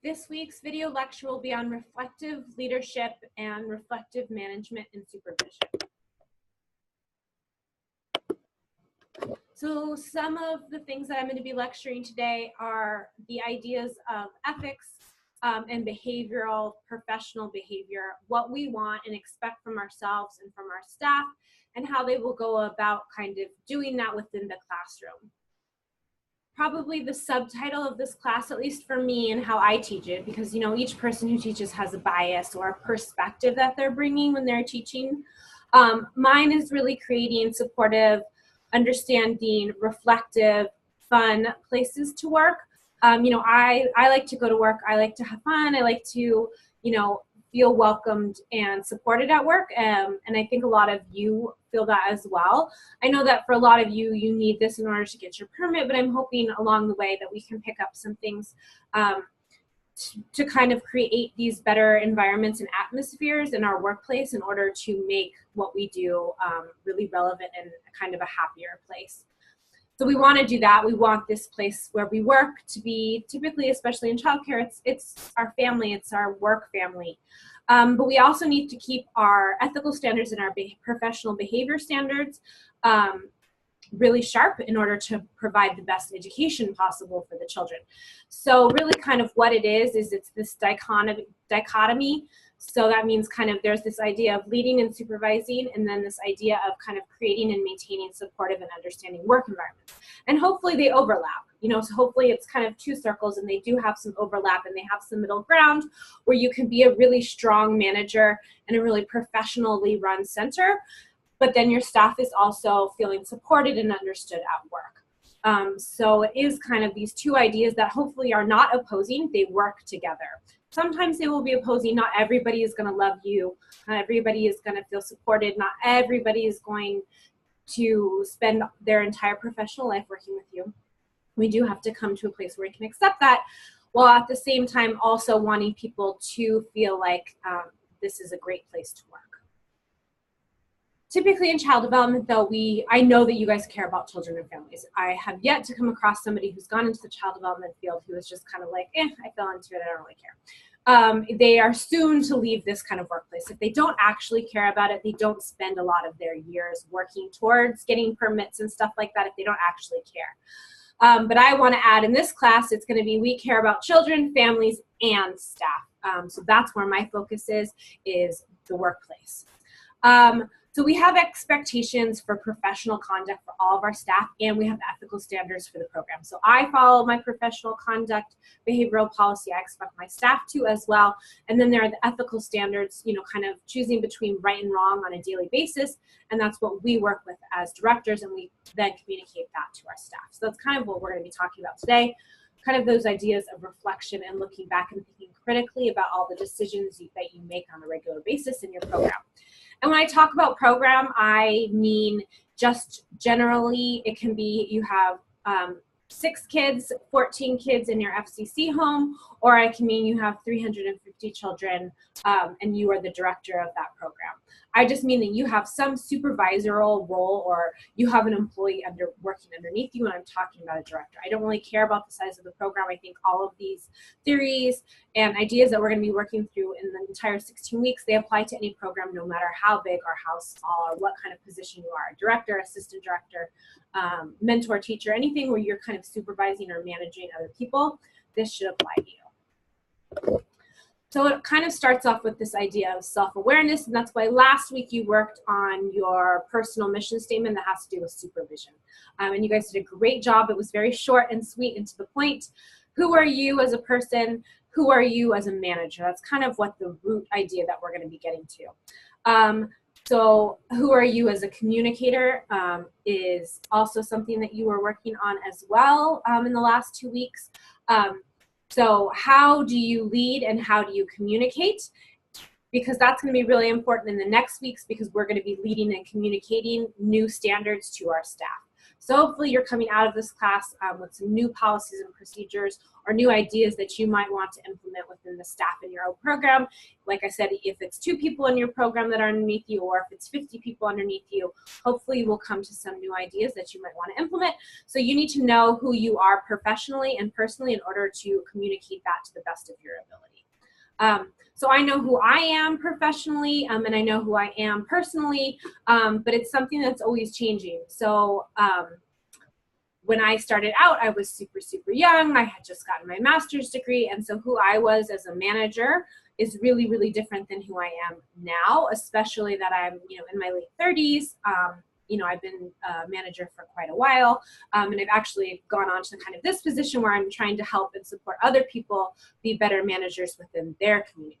This week's video lecture will be on reflective leadership and reflective management and supervision. So some of the things that I'm going to be lecturing today are the ideas of ethics and behavioral, professional behavior, what we want and expect from ourselves and from our staff, and how they will go about kind of doing that within the classroom. Probably the subtitle of this class, at least for me and how I teach it, because each person who teaches has a bias or a perspective that they're bringing when they're teaching. Mine is really creating supportive, understanding, reflective, fun places to work. I like to go to work. I like to have fun. I like to, feel welcomed and supported at work. And I think a lot of you feel that as well. I know that for a lot of you, you need this in order to get your permit, but I'm hoping along the way that we can pick up some things to kind of create these better environments and atmospheres in our workplace in order to make what we do really relevant and kind of a happier place. So we want to do that. We want this place where we work to be, typically, especially in childcare, it's our family, it's our work family. But we also need to keep our ethical standards and our professional behavior standards really sharp in order to provide the best education possible for the children. So really kind of what it is it's this dichotomy. So that means kind of there's this idea of leading and supervising, and then this idea of kind of creating and maintaining supportive and understanding work environments. And hopefully they overlap, so hopefully it's kind of two circles and they do have some overlap and they have some middle ground where you can be a really strong manager and a really professionally run center, but then your staff is also feeling supported and understood at work. So it is kind of these two ideas that hopefully are not opposing, they work together. Sometimes they will be opposing. Not everybody is going to love you. Not everybody is going to feel supported. Not everybody is going to spend their entire professional life working with you. We do have to come to a place where we can accept that, while at the same time also wanting people to feel like this is a great place to work. Typically in child development, though, I know that you guys care about children and families. I have yet to come across somebody who's gone into the child development field who is just kind of like, I fell into it, I don't really care. They are soon to leave this kind of workplace. If they don't actually care about it, they don't spend a lot of their years working towards getting permits and stuff like that if they don't actually care. But I want to add in this class, it's going to be we care about children, families, and staff. So that's where my focus is the workplace. So we have expectations for professional conduct for all of our staff, and we have ethical standards for the program. So I follow my professional conduct behavioral policy. I expect my staff to as well. And then there are the ethical standards, kind of choosing between right and wrong on a daily basis. And that's what we work with as directors, and we then communicate that to our staff. So that's kind of what we're going to be talking about today. Kind of those ideas of reflection and looking back and thinking critically about all the decisions that you make on a regular basis in your program. And when I talk about program, I mean just generally it can be you have 6 kids, 14 kids in your FCC home, or I can mean you have 350 children and you are the director of that program. I just mean that you have some supervisorial role or you have an employee working underneath you when I'm talking about a director. I don't really care about the size of the program. I think all of these theories and ideas that we're going to be working through in the entire 16 weeks, they apply to any program no matter how big or how small or what kind of position you are, director, assistant director, mentor, teacher, anything where you're kind of supervising or managing other people, this should apply to you. So it kind of starts off with this idea of self-awareness, and that's why last week you worked on your personal mission statement that has to do with supervision. And you guys did a great job. It was very short and sweet and to the point. Who are you as a person? Who are you as a manager? That's kind of what the root idea that we're going to be getting to. So who are you as a communicator is also something that you were working on as well in the last 2 weeks. So how do you lead and how do you communicate? Because that's going to be really important in the next weeks because we're going to be leading and communicating new standards to our staff. So hopefully you're coming out of this class with some new policies and procedures or new ideas that you might want to implement within the staff in your own program. Like I said, if it's 2 people in your program that are underneath you, or if it's 50 people underneath you, hopefully you will come to some new ideas that you might want to implement. So you need to know who you are professionally and personally in order to communicate that to the best of your ability. So I know who I am professionally, and I know who I am personally, but it's something that's always changing. So when I started out, I was super, super young. I had just gotten my master's degree, and so who I was as a manager is really, really different than who I am now, especially that I'm, in my late 30s. I've been a manager for quite a while, and I've actually gone on to kind of this position where I'm trying to help and support other people be better managers within their community.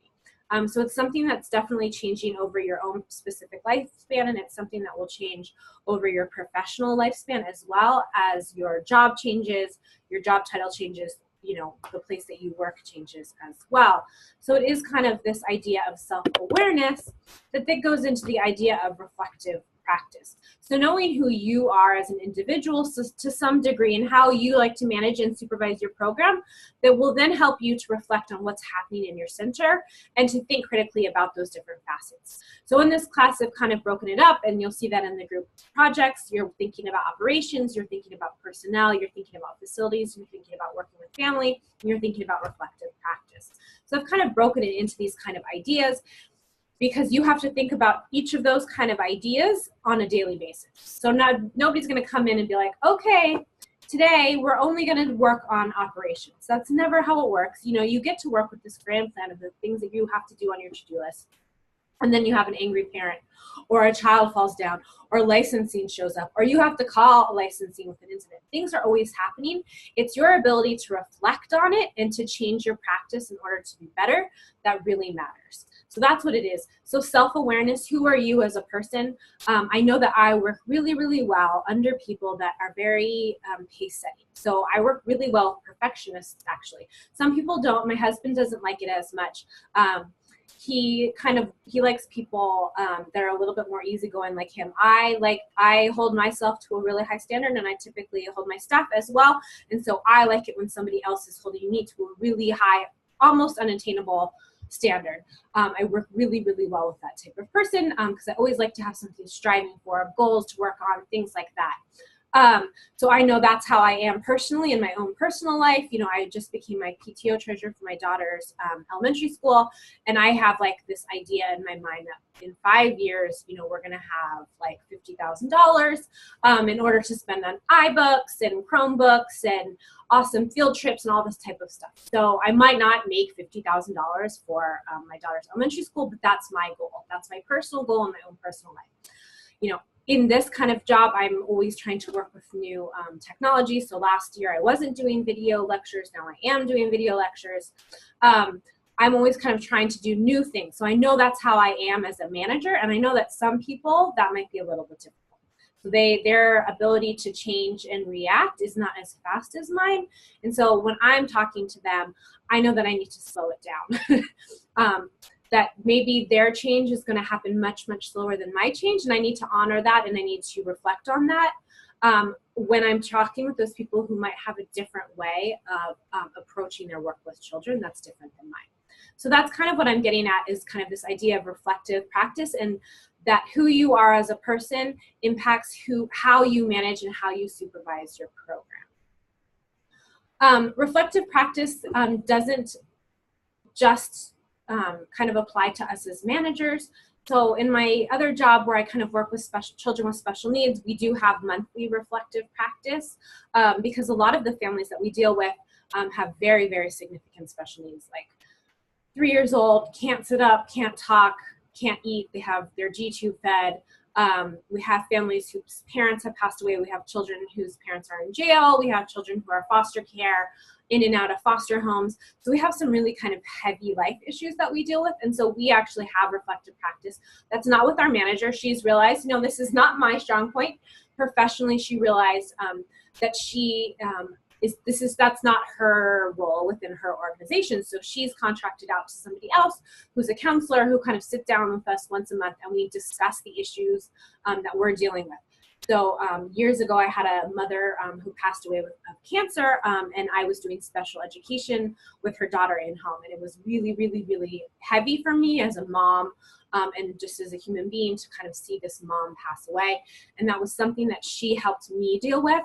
So it's something that's definitely changing over your own specific lifespan, and it's something that will change over your professional lifespan as well as your job changes, your job title changes, the place that you work changes as well. So it is kind of this idea of self-awareness that goes into the idea of reflective practice. So knowing who you are as an individual to some degree and how you like to manage and supervise your program, that will then help you to reflect on what's happening in your center and to think critically about those different facets. So in this class, I've kind of broken it up, and you'll see that in the group projects. You're thinking about operations, you're thinking about personnel, you're thinking about facilities, you're thinking about working with family, and you're thinking about reflective practice. So I've kind of broken it into these kind of ideas, because you have to think about each of those kind of ideas on a daily basis. So nobody's going to come in and be like, okay, today we're only going to work on operations. That's never how it works. You get to work with this grand plan of the things that you have to do on your to-do list. And then you have an angry parent, or a child falls down, or licensing shows up, or you have to call licensing with an incident. Things are always happening. It's your ability to reflect on it and to change your practice in order to be better that really matters. So that's what it is. So self-awareness, who are you as a person? I know that I work really, really well under people that are very pace-setting. So I work really well with perfectionists, actually. Some people don't. My husband doesn't like it as much. He likes people that are a little bit more easygoing like him. I hold myself to a really high standard, and I typically hold my staff as well. And so I like it when somebody else is holding me to a really high, almost unattainable standard. I work really, really well with that type of person because I always like to have something striving for, goals to work on, things like that. So I know that's how I am personally in my own personal life. I just became my PTO treasurer for my daughter's elementary school, and I have like this idea in my mind that in 5 years, we're going to have like $50,000 in order to spend on iBooks and Chromebooks and awesome field trips and all this type of stuff. So I might not make $50,000 for my daughter's elementary school, but that's my goal. That's my personal goal in my own personal life. In this kind of job, I'm always trying to work with new technology. So last year I wasn't doing video lectures. Now I am doing video lectures. I'm always kind of trying to do new things. So I know that's how I am as a manager. And I know that some people, that might be a little bit difficult. So their ability to change and react is not as fast as mine. And so when I'm talking to them, I know that I need to slow it down. That maybe their change is going to happen much, much slower than my change. And I need to honor that, and I need to reflect on that when I'm talking with those people who might have a different way of approaching their work with children that's different than mine. So that's kind of what I'm getting at, is kind of this idea of reflective practice, and that who you are as a person impacts how you manage and how you supervise your program. Reflective practice doesn't just kind of apply to us as managers. So in my other job where I kind of work with children with special needs, we do have monthly reflective practice because a lot of the families that we deal with have very, very significant special needs, like 3 years old, can't sit up, can't talk, can't eat, they have their G-tube fed. We have families whose parents have passed away. We have children whose parents are in jail. We have children who are foster care, in and out of foster homes. So we have some really kind of heavy life issues that we deal with. And so we actually have reflective practice. That's not with our manager. She's realized, this is not my strong point. Professionally, she realized that that's not her role within her organization. So she's contracted out to somebody else who's a counselor who kind of sits down with us once a month, and we discuss the issues that we're dealing with. So years ago, I had a mother who passed away of cancer, and I was doing special education with her daughter in home. And it was really, really, really heavy for me as a mom and just as a human being to kind of see this mom pass away. And that was something that she helped me deal with.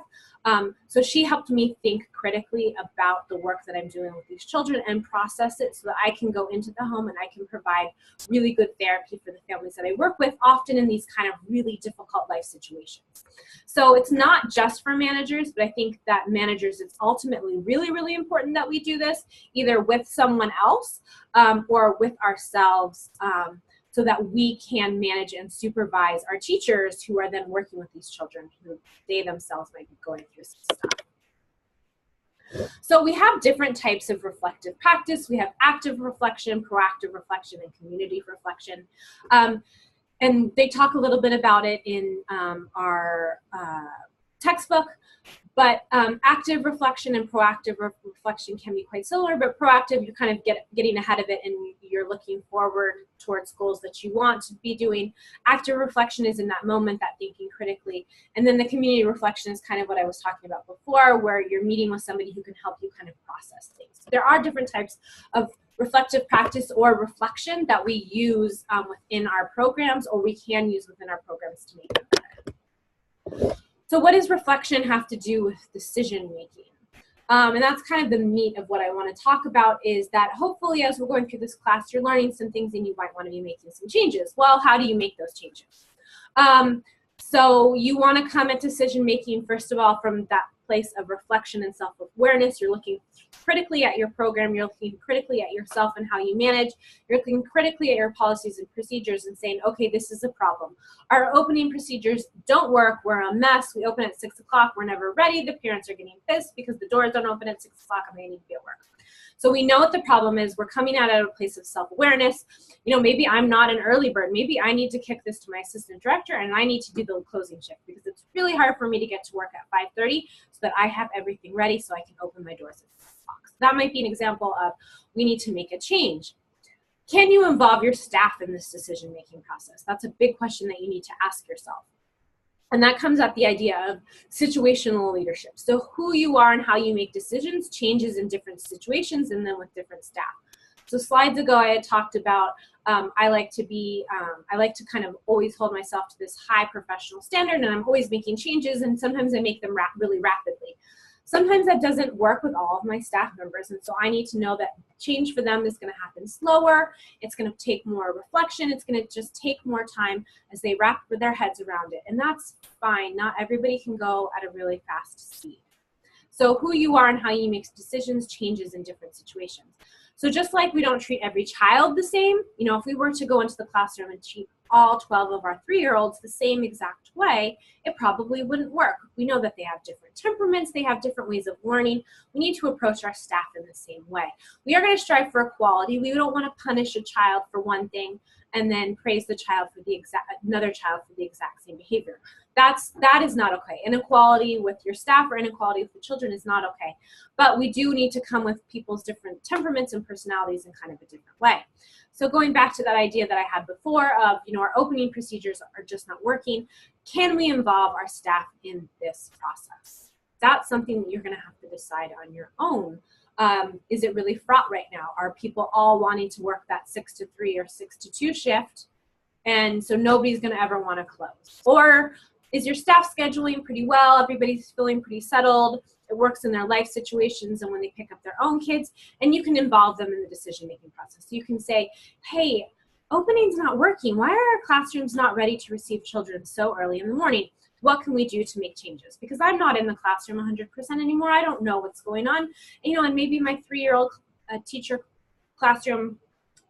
So she helped me think critically about the work that I'm doing with these children and process it so that I can go into the home and I can provide really good therapy for the families that I work with, often in these kind of really difficult life situations. So it's not just for managers, but I think that managers, it's ultimately really, really important that we do this either with someone else or with ourselves, so that we can manage and supervise our teachers who are then working with these children who they themselves might be going through some stuff. So we have different types of reflective practice. We have active reflection, proactive reflection, and community reflection. And they talk a little bit about it in our textbook. But active reflection and proactive reflection can be quite similar, but proactive, you're kind of getting ahead of it and you're looking forward towards goals that you want to be doing. Active reflection is in that moment, that thinking critically. And then the community reflection is kind of what I was talking about before, where you're meeting with somebody who can help you kind of process things. So there are different types of reflective practice or reflection that we use within our programs, or we can use within our programs to make them better. So what does reflection have to do with decision making? And that's kind of the meat of what I want to talk about, is that hopefully as we're going through this class, you're learning some things and you might want to be making some changes. Well, how do you make those changes? So you want to come at decision making, first of all, from that place of reflection and self-awareness. You're looking critically at your program. You're looking critically at yourself and how you manage. You're looking critically at your policies and procedures and saying, okay, this is a problem. Our opening procedures don't work. We're a mess. We open at 6 o'clock. We're never ready. The parents are getting pissed because the doors don't open at 6 o'clock and they need to be at work. So we know what the problem is. We're coming at it at a place of self-awareness. You know, maybe I'm not an early bird. Maybe I need to kick this to my assistant director and I need to do the closing shift because it's really hard for me to get to work at 5:30 so that I have everything ready so I can open my doors at 6 o'clock. So that might be an example of we need to make a change. Can you involve your staff in this decision-making process? That's a big question that you need to ask yourself. And that comes at the idea of situational leadership. So who you are and how you make decisions changes in different situations and then with different staff. So slides ago, I had talked about I like to kind of always hold myself to this high professional standard, and I'm always making changes, and sometimes I make them really rapidly. Sometimes that doesn't work with all of my staff members, and so I need to know that change for them is going to happen slower. It's going to take more reflection. It's going to just take more time as they wrap their heads around it, and that's fine. Not everybody can go at a really fast speed. So who you are and how you make decisions changes in different situations. So just like we don't treat every child the same, you know, if we were to go into the classroom and treat all 12 of our 3-year-olds the same exact way, it probably wouldn't work. We know that they have different temperaments, they have different ways of learning. We need to approach our staff in the same way. We are going to strive for equality. We don't want to punish a child for one thing and then praise the child for another child for the exact same behavior. That is not okay. Inequality with your staff or inequality with the children is not okay. But we do need to come with people's different temperaments and personalities in kind of a different way. So going back to that idea that I had before of, you know, our opening procedures are just not working, can we involve our staff in this process? That's something that you're going to have to decide on your own. Is it really fraught right now? Are people all wanting to work that 6 to 3 or 6 to 2 shift? And so nobody's going to ever want to close. Or is your staff scheduling pretty well? Everybody's feeling pretty settled. It works in their life situations and when they pick up their own kids, and you can involve them in the decision-making process. You can say, hey, opening's not working. Why are our classrooms not ready to receive children so early in the morning? What can we do to make changes? Because I'm not in the classroom 100% anymore. I don't know what's going on. You know, and maybe my 3-year-old teacher classroom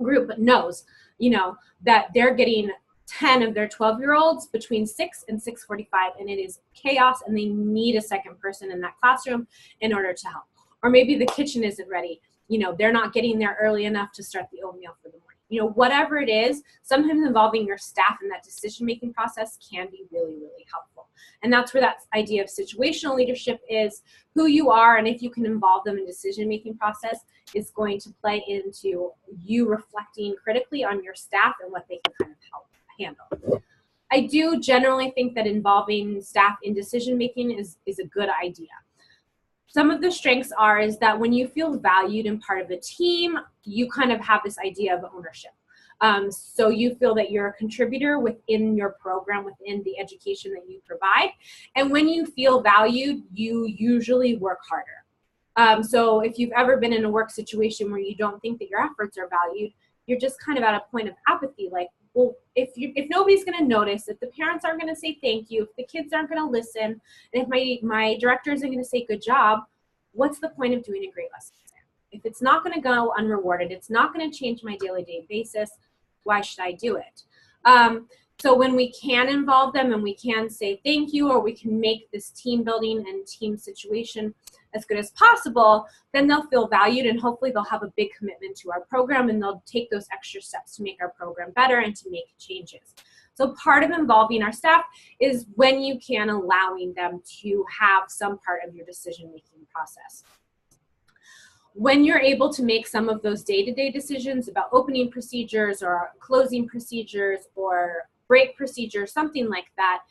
group knows, you know, that they're getting 10 of their 12-year-olds between 6 and 6:45, and it is chaos, and they need a second person in that classroom in order to help. Or maybe the kitchen isn't ready. You know, they're not getting there early enough to start the oatmeal for the morning. You know, whatever it is, sometimes involving your staff in that decision-making process can be really, really helpful. And that's where that idea of situational leadership is. Who you are and if you can involve them in decision-making process is going to play into you reflecting critically on your staff and what they can kind of help handle. I do generally think that involving staff in decision-making is a good idea. Some of the strengths is that when you feel valued and part of a team, you kind of have this idea of ownership. So you feel that you're a contributor within your program, within the education that you provide. And when you feel valued, you usually work harder. So if you've ever been in a work situation where you don't think that your efforts are valued, you're just kind of at a point of apathy, like, well, if nobody's going to notice, if the parents aren't going to say thank you, if the kids aren't going to listen, and if my director isn't going to say good job, what's the point of doing a great lesson plan? If it's not going to go unrewarded, it's not going to change my daily basis, why should I do it? So when we can involve them and we can say thank you, or we can make this team building and team situation as good as possible, then they'll feel valued, and hopefully they'll have a big commitment to our program, and they'll take those extra steps to make our program better and to make changes. So part of involving our staff is, when you can, allowing them to have some part of your decision-making process. When you're able to make some of those day-to-day decisions about opening procedures or closing procedures or break procedures, something like that,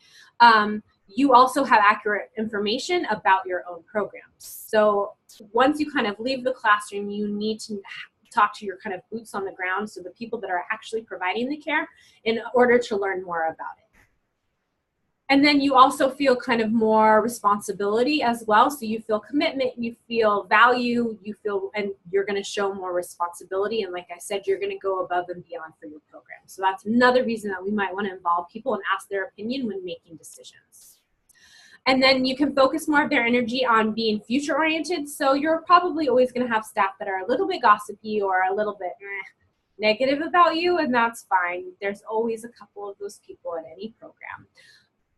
you also have accurate information about your own programs. So once you kind of leave the classroom, you need to talk to your kind of boots on the ground, so the people that are actually providing the care, in order to learn more about it. And then you also feel kind of more responsibility as well. So you feel commitment, you feel value, and you're going to show more responsibility. And like I said, you're going to go above and beyond for your program. So that's another reason that we might want to involve people and ask their opinion when making decisions. And then you can focus more of their energy on being future oriented. So you're probably always going to have staff that are a little bit gossipy or a little bit negative about you, and that's fine. There's always a couple of those people in any program.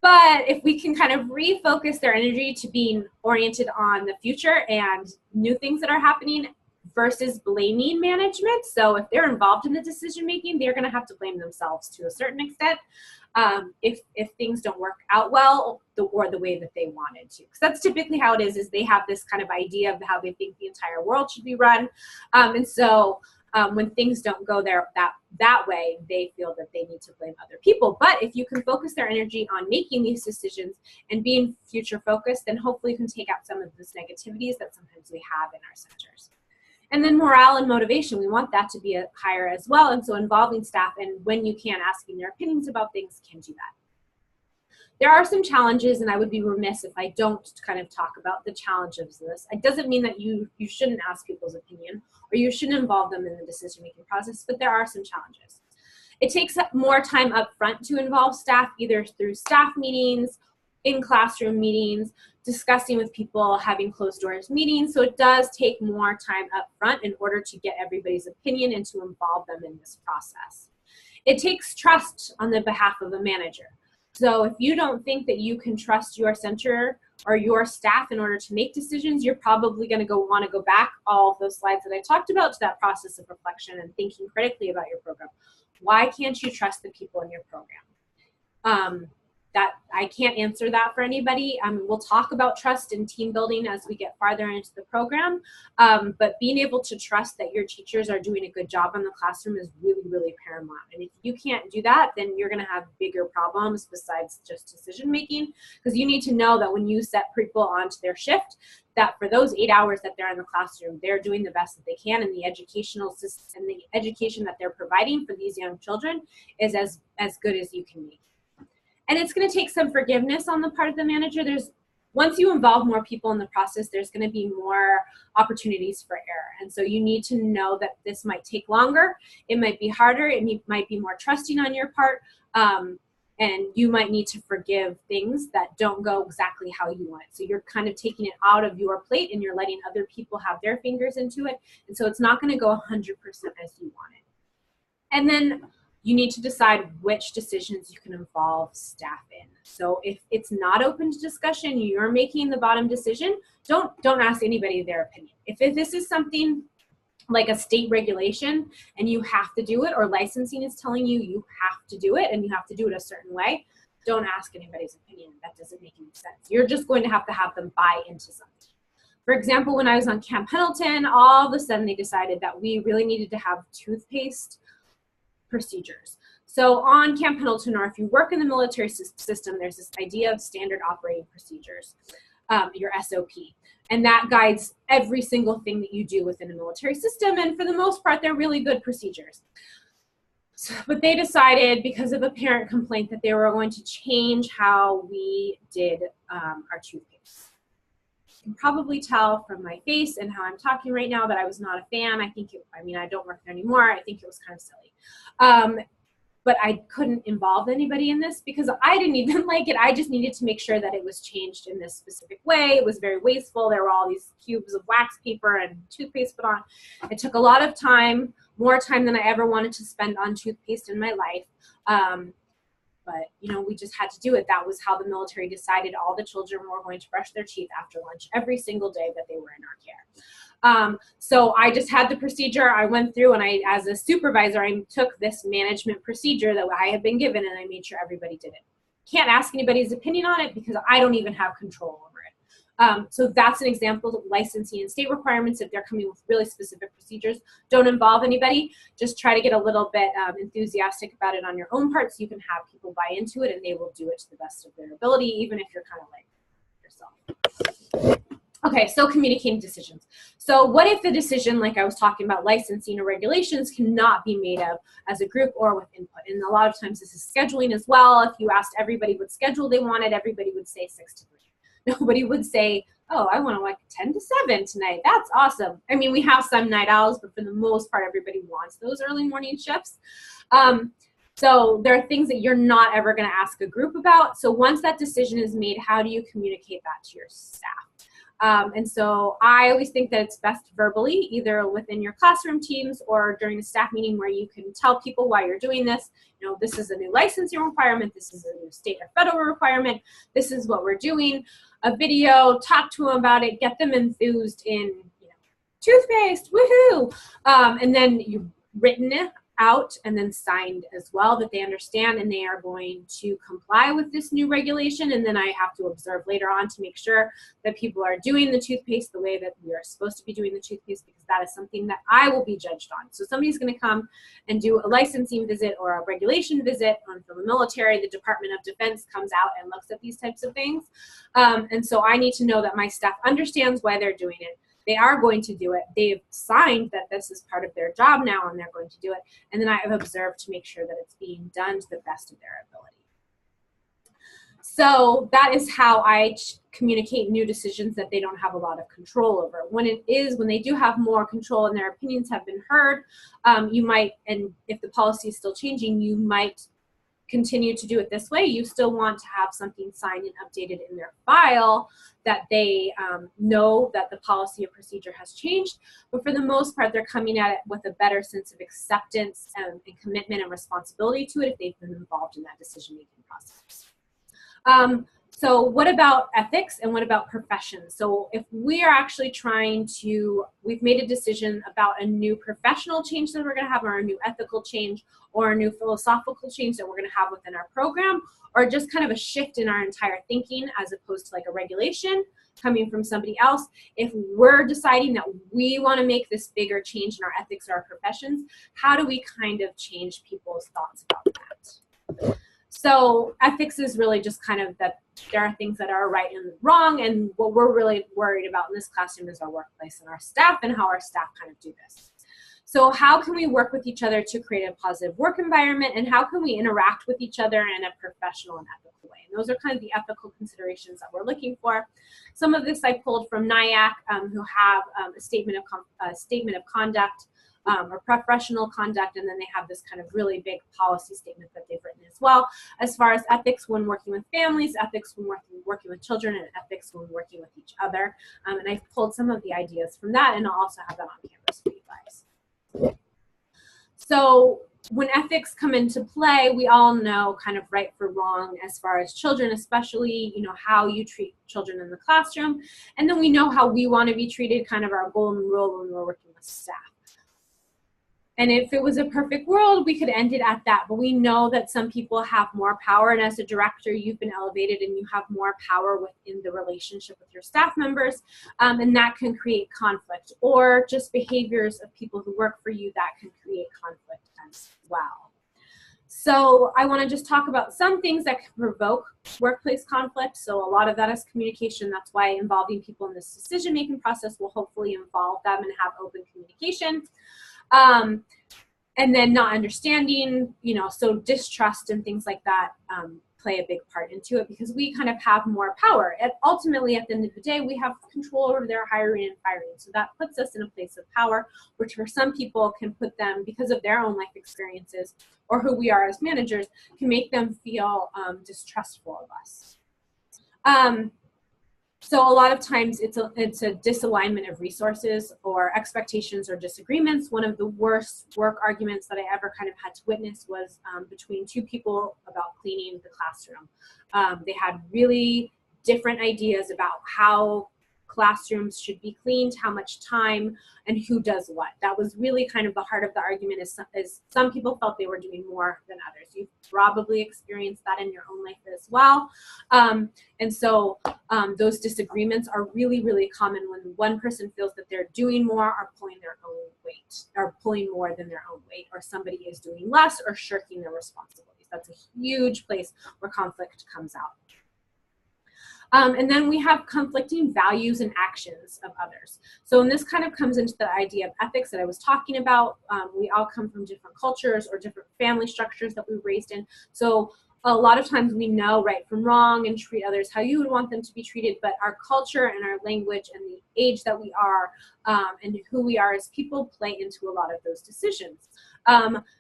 But if we can kind of refocus their energy to being oriented on the future and new things that are happening versus blaming management. So if they're involved in the decision making, they're going to have to blame themselves to a certain extent if things don't work out well or the way that they wanted to. Because that's typically how it is they have this kind of idea of how they think the entire world should be run. And so when things don't go that way, they feel that they need to blame other people. But if you can focus their energy on making these decisions and being future focused, then hopefully you can take out some of those negativities that sometimes we have in our centers. And then morale and motivation, we want that to be higher as well. And so involving staff, and when you can, asking their opinions about things, can do that. There are some challenges, and I would be remiss if I don't kind of talk about the challenges of this. It doesn't mean that you shouldn't ask people's opinion or you shouldn't involve them in the decision-making process, but there are some challenges. It takes more time up front to involve staff, either through staff meetings, in classroom meetings, discussing with people, having closed doors meetings. So it does take more time up front in order to get everybody's opinion and to involve them in this process. It takes trust on the behalf of a manager. So if you don't think that you can trust your center or your staff in order to make decisions, you're probably going to want to go back all of those slides that I talked about to that process of reflection and thinking critically about your program. Why can't you trust the people in your program? That I can't answer that for anybody. We'll talk about trust and team building as we get farther into the program, but being able to trust that your teachers are doing a good job in the classroom is really, really paramount. And if you can't do that, then you're going to have bigger problems besides just decision making, because you need to know that when you set people onto their shift, that for those 8 hours that they're in the classroom, they're doing the best that they can, and the educational system and the education that they're providing for these young children is as good as you can make. And it's going to take some forgiveness on the part of the manager. Once you involve more people in the process, there's going to be more opportunities for error. And so you need to know that this might take longer. It might be harder. It might be more trusting on your part. And you might need to forgive things that don't go exactly how you want it. So you're kind of taking it out of your plate and you're letting other people have their fingers into it. And so it's not going to go 100% as you want it. And then you need to decide which decisions you can involve staff in. So if it's not open to discussion, you're making the bottom decision, don't ask anybody their opinion. If this is something like a state regulation and you have to do it, or licensing is telling you you have to do it and you have to do it a certain way, don't ask anybody's opinion. That doesn't make any sense. You're just going to have them buy into something. For example, when I was on Camp Pendleton, all of a sudden they decided that we really needed to have toothpaste procedures. So on Camp Pendleton, or if you work in the military system, there's this idea of standard operating procedures, your SOP. And that guides every single thing that you do within a military system. And for the most part, they're really good procedures. But they decided, because of a parent complaint, that they were going to change how we did our toothpaste. You can probably tell from my face and how I'm talking right now that I was not a fan. I don't work there anymore. I think it was kind of silly. But I couldn't involve anybody in this because I didn't even like it. I just needed to make sure that it was changed in this specific way. It was very wasteful. There were all these cubes of wax paper and toothpaste put on. It took a lot of time, more time than I ever wanted to spend on toothpaste in my life. But, we just had to do it. That was how the military decided all the children were going to brush their teeth after lunch every single day that they were in our care. So I just had the procedure. I went through, and as a supervisor, I took this management procedure that I had been given, and I made sure everybody did it. Can't ask anybody's opinion on it because I don't even have control over it. So that's an example of licensing and state requirements. If they're coming with really specific procedures, don't involve anybody. Just try to get a little bit enthusiastic about it on your own part so you can have people buy into it, and they will do it to the best of their ability, even if you're kind of like yourself. Okay, so communicating decisions. So what if the decision, like I was talking about, licensing or regulations, cannot be made of as a group or with input? And a lot of times this is scheduling as well. If you asked everybody what schedule they wanted, everybody would say 6 to 3. Nobody would say, oh, I want to like 10 to 7 tonight. That's awesome. I mean, we have some night owls, but for the most part, everybody wants those early morning shifts. So there are things that you're not ever going to ask a group about. So once that decision is made, how do you communicate that to your staff? And so I always think that it's best verbally, either within your classroom teams or during a staff meeting where you can tell people why you're doing this. This is a new licensing requirement. This is a new state or federal requirement. This is what we're doing. A video, talk to them about it, get them enthused in toothpaste, woohoo! And then you've written it out and then signed as well, that they understand and they are going to comply with this new regulation. And then I have to observe later on to make sure that people are doing the toothpaste the way that we are supposed to be doing the toothpaste, because that is something that I will be judged on. So somebody's going to come and do a licensing visit or a regulation visit from the military. The Department of Defense comes out and looks at these types of things. And so I need to know that my staff understands why they're doing it. They are going to do it. They've signed that this is part of their job now, and they're going to do it. And then I have observed to make sure that it's being done to the best of their ability. So that is how I communicate new decisions that they don't have a lot of control over. When they do have more control and their opinions have been heard, you might, and if the policy is still changing, you might continue to do it this way. You still want to have something signed and updated in their file that they know that the policy or procedure has changed. But for the most part, they're coming at it with a better sense of acceptance and commitment and responsibility to it if they've been involved in that decision-making process. So what about ethics and what about professions? So if we are actually we've made a decision about a new professional change that we're going to have, or a new ethical change, or a new philosophical change that we're going to have within our program, or just kind of a shift in our entire thinking as opposed to like a regulation coming from somebody else. If we're deciding that we want to make this bigger change in our ethics or our professions, how do we kind of change people's thoughts about that? So ethics is really just kind of that there are things that are right and wrong, and what we're really worried about in this classroom is our workplace and our staff and how our staff kind of do this. So how can we work with each other to create a positive work environment, and how can we interact with each other in a professional and ethical way? And those are kind of the ethical considerations that we're looking for. Some of this I pulled from NIAC, who have a statement of conduct, or professional conduct, and then they have this kind of really big policy statement that they've written as well, as far as ethics when working with families, ethics when working with children, and ethics when working with each other. And I've pulled some of the ideas from that, and I'll also have that on Canvas for you guys. So when ethics come into play, we all know kind of right for wrong as far as children, especially, how you treat children in the classroom. And then we know how we want to be treated, kind of our golden rule when we're working with staff. And if it was a perfect world, we could end it at that. But we know that some people have more power. And as a director, you've been elevated and you have more power within the relationship with your staff members. And that can create conflict, or just behaviors of people who work for you that can create conflict as well. So I want to just talk about some things that can provoke workplace conflict. So a lot of that is communication. That's why involving people in this decision-making process will hopefully involve them and have open communication. And then not understanding, so distrust and things like that play a big part into it, because we kind of have more power. And ultimately, at the end of the day, we have control over their hiring and firing. So that puts us in a place of power, which for some people can put them, because of their own life experiences or who we are as managers, can make them feel distrustful of us. So a lot of times it's a disalignment of resources or expectations or disagreements. One of the worst work arguments that I ever kind of had to witness was between two people about cleaning the classroom. They had really different ideas about how classrooms should be cleaned, how much time, and who does what. That was really kind of the heart of the argument, is some people felt they were doing more than others. You've probably experienced that in your own life as well. And so those disagreements are really, really common when one person feels that they're doing more or pulling their own weight, or pulling more than their own weight, or somebody is doing less or shirking their responsibilities. That's a huge place where conflict comes out. And then we have conflicting values and actions of others. So, and this kind of comes into the idea of ethics that I was talking about. We all come from different cultures or different family structures that we were raised in. So a lot of times we know right from wrong and treat others how you would want them to be treated, but our culture and our language and the age that we are and who we are as people play into a lot of those decisions.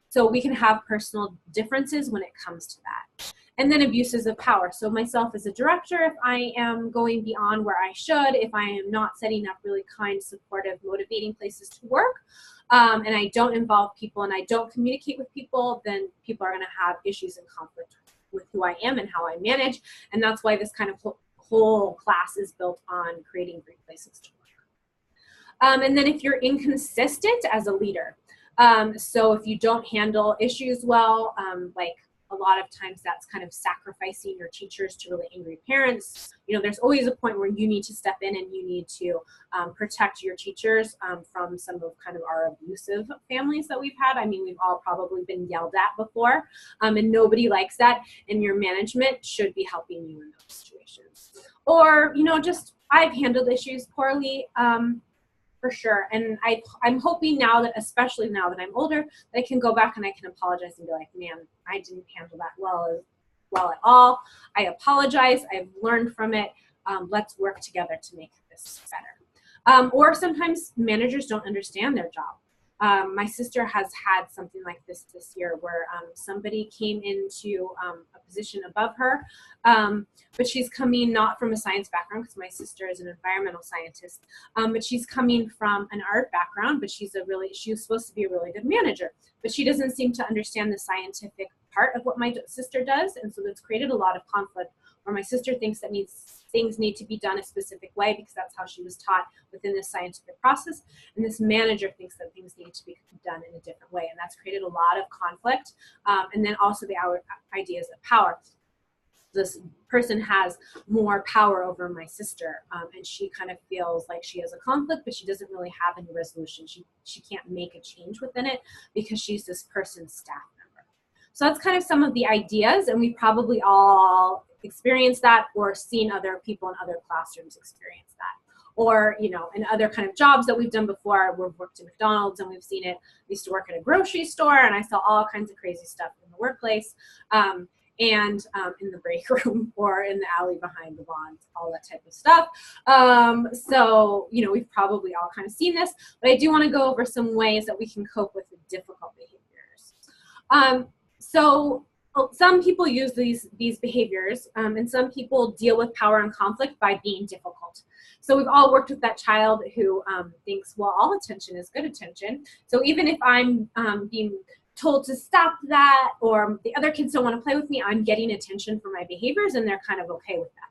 So we can have personal differences when it comes to that. And then abuses of power. So myself as a director, if I am going beyond where I should, if I am not setting up really kind, supportive, motivating places to work, and I don't involve people and I don't communicate with people, then people are going to have issues and conflict with who I am and how I manage. And that's why this kind of whole class is built on creating great places to work. And then if you're inconsistent as a leader, so if you don't handle issues well, like a lot of times that's kind of sacrificing your teachers to really angry parents. There's always a point where you need to step in and you need to protect your teachers from some of kind of our abusive families that we've had. I mean, we've all probably been yelled at before, and nobody likes that, and your management should be helping you in those situations. Or, just I've handled issues poorly, for sure. And I'm hoping now that, especially now that I'm older, that I can go back and I can apologize and be like, man, I didn't handle that well at all. I apologize. I've learned from it. Let's work together to make this better. Or sometimes managers don't understand their job. My sister has had something like this year where somebody came into a position above her, but she's coming not from a science background, because my sister is an environmental scientist, but she's coming from an art background, but she was supposed to be a really good manager, but she doesn't seem to understand the scientific part of what my sister does, and so that's created a lot of conflict where my sister thinks that things need to be done a specific way because that's how she was taught within this scientific process, and this manager thinks that things need to be done in a different way, and that's created a lot of conflict. And then also the ideas of power. This person has more power over my sister, and she kind of feels like she has a conflict, but she doesn't really have any resolution. She can't make a change within it because she's this person's staff member. So that's kind of some of the ideas, and we probably all experienced that or seen other people in other classrooms experience that. Or, in other kind of jobs that we've done before. We've worked at McDonald's and we've seen it. I used to work at a grocery store and I saw all kinds of crazy stuff in the workplace, and in the break room or in the alley behind the bonds, all that type of stuff. So, we've probably all kind of seen this, but I do want to go over some ways that we can cope with the difficult behaviors. So some people use these behaviors, and some people deal with power and conflict by being difficult. So we've all worked with that child who thinks, well, all attention is good attention. So even if I'm being told to stop that, or the other kids don't want to play with me, I'm getting attention for my behaviors, and they're kind of okay with that.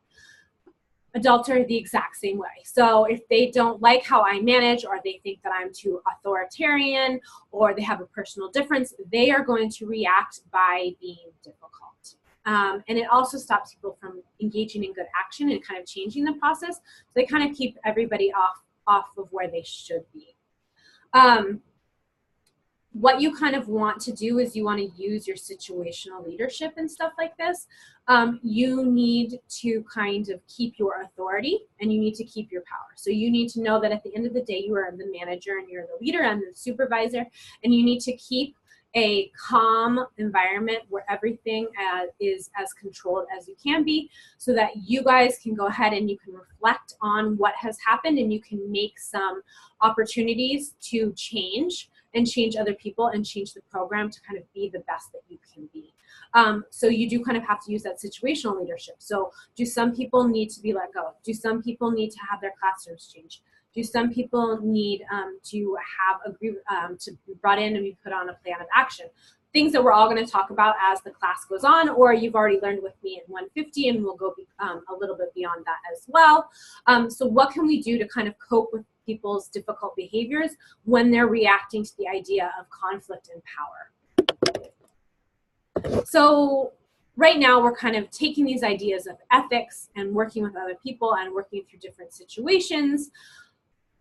Adults are the exact same way. So if they don't like how I manage, or they think that I'm too authoritarian, or they have a personal difference, they are going to react by being difficult. And it also stops people from engaging in good action and kind of changing the process. So they kind of keep everybody off of where they should be. what you kind of want to do is you want to use your situational leadership and stuff like this. You need to kind of keep your authority, and you need to keep your power. So you need to know that at the end of the day, you are the manager and you're the leader and the supervisor, and you need to keep a calm environment where everything is as controlled as you can be, so that you guys can go ahead and you can reflect on what has happened, and you can make some opportunities to change other people and change the program to kind of be the best that you can be. So you do kind of have to use that situational leadership. So do some people need to be let go? Do some people need to have their classrooms changed? Do some people need to have to be brought in and be put on a plan of action? Things that we're all going to talk about as the class goes on, or you've already learned with me in 150, and we'll go a little bit beyond that as well. So what can we do to kind of cope with people's difficult behaviors when they're reacting to the idea of conflict and power? So right now we're kind of taking these ideas of ethics and working with other people and working through different situations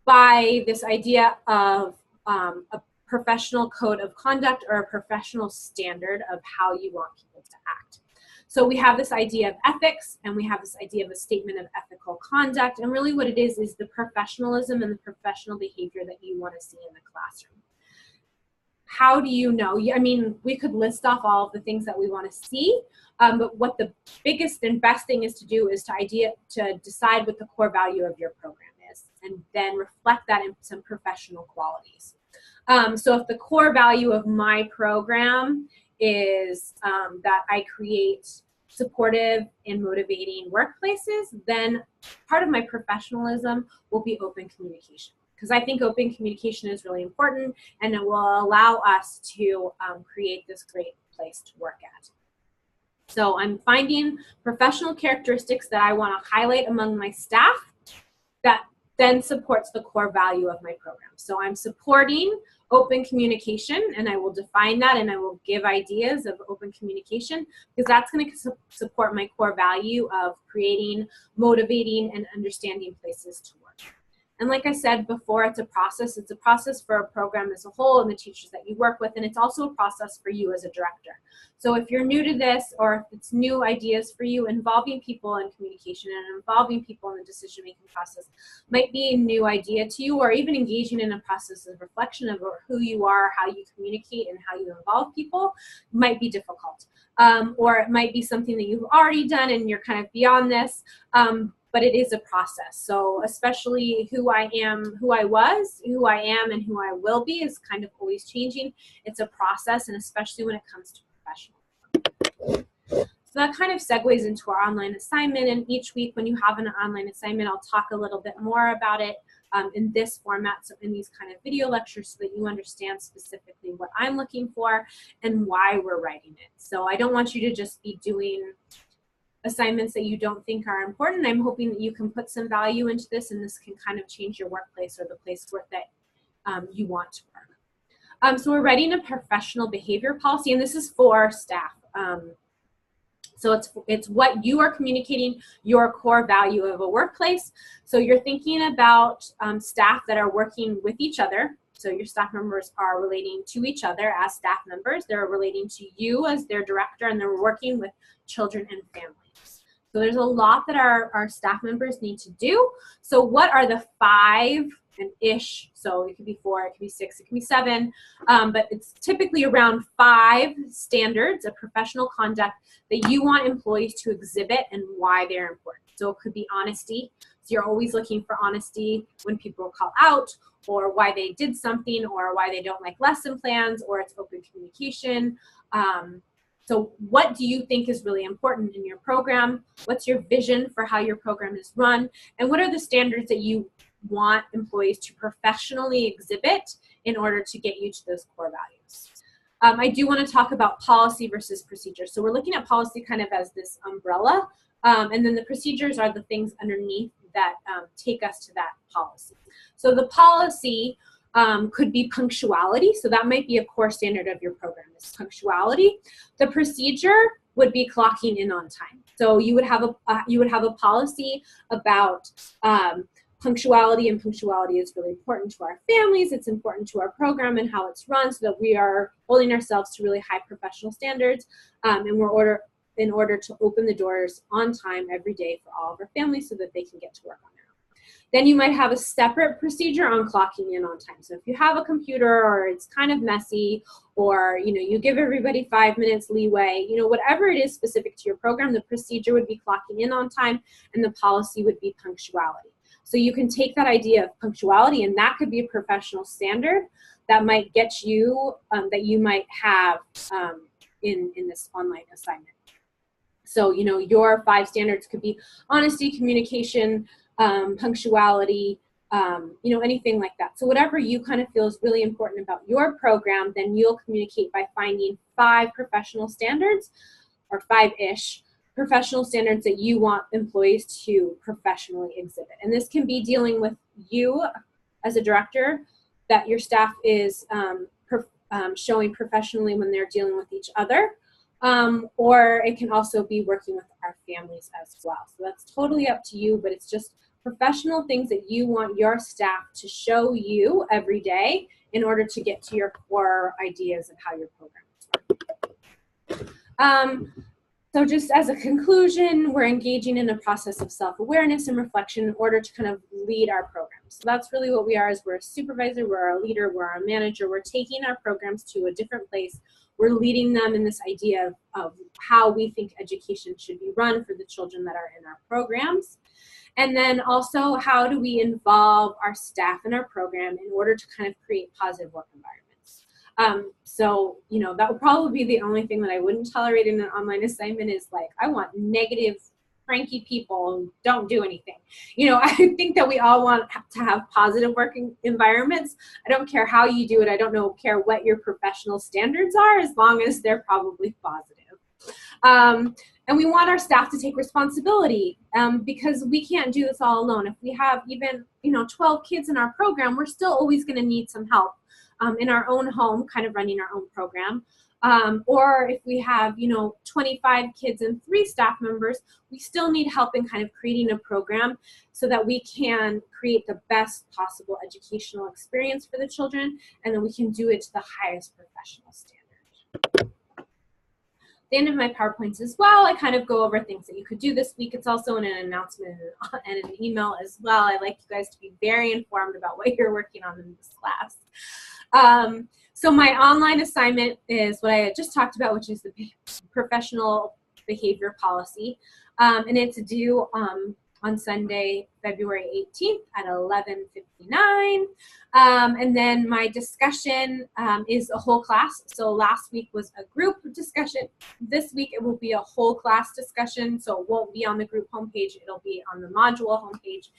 by this idea of a professional code of conduct or a professional standard of how you want people to act. So we have this idea of ethics, and we have this idea of a statement of ethical conduct, and really what it is the professionalism and the professional behavior that you want to see in the classroom. How do you know? I mean, we could list off all of the things that we want to see, but what the biggest and best thing is to do is to decide what the core value of your program is, and then reflect that in some professional qualities. So if the core value of my program is that I create supportive and motivating workplaces, then part of my professionalism will be open communication, because I think open communication is really important, and it will allow us to create this great place to work at. So I'm finding professional characteristics that I want to highlight among my staff that then supports the core value of my program. So I'm supporting open communication, and I will define that, and I will give ideas of open communication, because that's going to support my core value of creating, motivating, and understanding places to work. And like I said before, it's a process. It's a process for a program as a whole and the teachers that you work with, and it's also a process for you as a director. So if you're new to this, or if it's new ideas for you, involving people in communication and involving people in the decision-making process might be a new idea to you, or even engaging in a process of reflection of who you are, how you communicate, and how you involve people might be difficult. Or it might be something that you've already done and you're kind of beyond this. But it is a process. So especially who I am, who I was, who I am, and who I will be is kind of always changing. It's a process, and especially when it comes to professional. So that kind of segues into our online assignment, and each week when you have an online assignment, I'll talk a little bit more about it in this format, so in these kind of video lectures, so that you understand specifically what I'm looking for and why we're writing it. So I don't want you to just be doing assignments that you don't think are important. I'm hoping that you can put some value into this, and this can kind of change your workplace or the place that you want to work. So we're writing a professional behavior policy, and this is for staff. So it's what you are communicating, your core value of a workplace. So you're thinking about staff that are working with each other. So your staff members are relating to each other as staff members. They're relating to you as their director, and they're working with children and families. So there's a lot that our staff members need to do. So what are the 5 and ish? So it could be 4, it could be 6, it can be 7, but it's typically around 5 standards of professional conduct that you want employees to exhibit and why they're important. So it could be honesty. So you're always looking for honesty when people call out, or why they did something, or why they don't like lesson plans, or it's open communication. So what do you think is really important in your program? What's your vision for how your program is run? And what are the standards that you want employees to professionally exhibit in order to get you to those core values? I do want to talk about policy versus procedure. So we're looking at policy kind of as this umbrella, and then the procedures are the things underneath that take us to that policy. So the policy could be punctuality. So that might be a core standard of your program, is punctuality. The procedure would be clocking in on time. So you would have a policy about punctuality, and punctuality is really important to our families. It's important to our program and how it's run, so that we are holding ourselves to really high professional standards, and in order to open the doors on time every day for all of our families so that they can get to work on their own. Then you might have a separate procedure on clocking in on time. So if you have a computer, or it's kind of messy, or you give everybody 5 minutes leeway, whatever it is specific to your program, the procedure would be clocking in on time, and the policy would be punctuality. So you can take that idea of punctuality, and that could be a professional standard that might get you, that you might have in this online assignment. So, your 5 standards could be honesty, communication, punctuality, anything like that. So whatever you kind of feel is really important about your program, then you'll communicate by finding 5 professional standards, or 5-ish professional standards that you want employees to professionally exhibit. And this can be dealing with you as a director, that your staff is showing professionally when they're dealing with each other. Or it can also be working with our families as well. So that's totally up to you, but it's just professional things that you want your staff to show you every day in order to get to your core ideas of how your program works. So just as a conclusion, we're engaging in a process of self-awareness and reflection in order to kind of lead our programs. So that's really what we are, is we're a supervisor, we're a leader, we're a manager. We're taking our programs to a different place. We're leading them in this idea of how we think education should be run for the children that are in our programs. And then also, how do we involve our staff in our program in order to kind of create positive work environments? So, that would probably be the only thing that I wouldn't tolerate in an online assignment, is like, I want negative, cranky people who don't do anything. I think that we all want to have positive working environments. I don't care how you do it. I don't care what your professional standards are, as long as they're probably positive. And we want our staff to take responsibility, because we can't do this all alone. If we have even 12 kids in our program, we're still always going to need some help in our own home, kind of running our own program. Or if we have 25 kids and 3 staff members, we still need help in kind of creating a program so that we can create the best possible educational experience for the children, and then we can do it to the highest professional standard. The end of my PowerPoints as well, I kind of go over things that you could do this week. It's also in an announcement and an email as well. I like you guys to be very informed about what you're working on in this class. So my online assignment is what I just talked about, which is the professional behavior policy. And it's due on Sunday, February 18th at 11:59. And then my discussion is a whole class. So last week was a group discussion. This week it will be a whole class discussion. So it won't be on the group homepage. It'll be on the module homepage.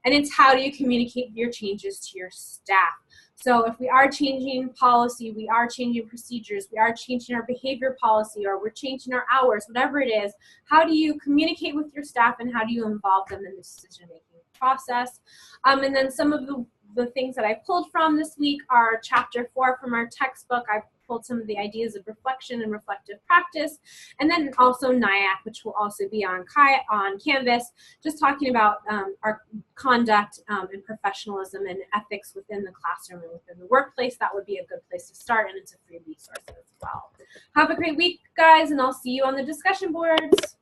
And it's how do you communicate your changes to your staff. So if we are changing policy, we are changing procedures, we are changing our behavior policy, or we're changing our hours, whatever it is, how do you communicate with your staff, and how do you involve them in the decision-making process? And then some of the things that I pulled from this week are chapter 4 from our textbook. I pulled some of the ideas of reflection and reflective practice, and then also NIAC, which will also be on Canvas, just talking about our conduct and professionalism and ethics within the classroom and within the workplace. That would be a good place to start, and it's a free resource as well. Have a great week, guys, and I'll see you on the discussion boards.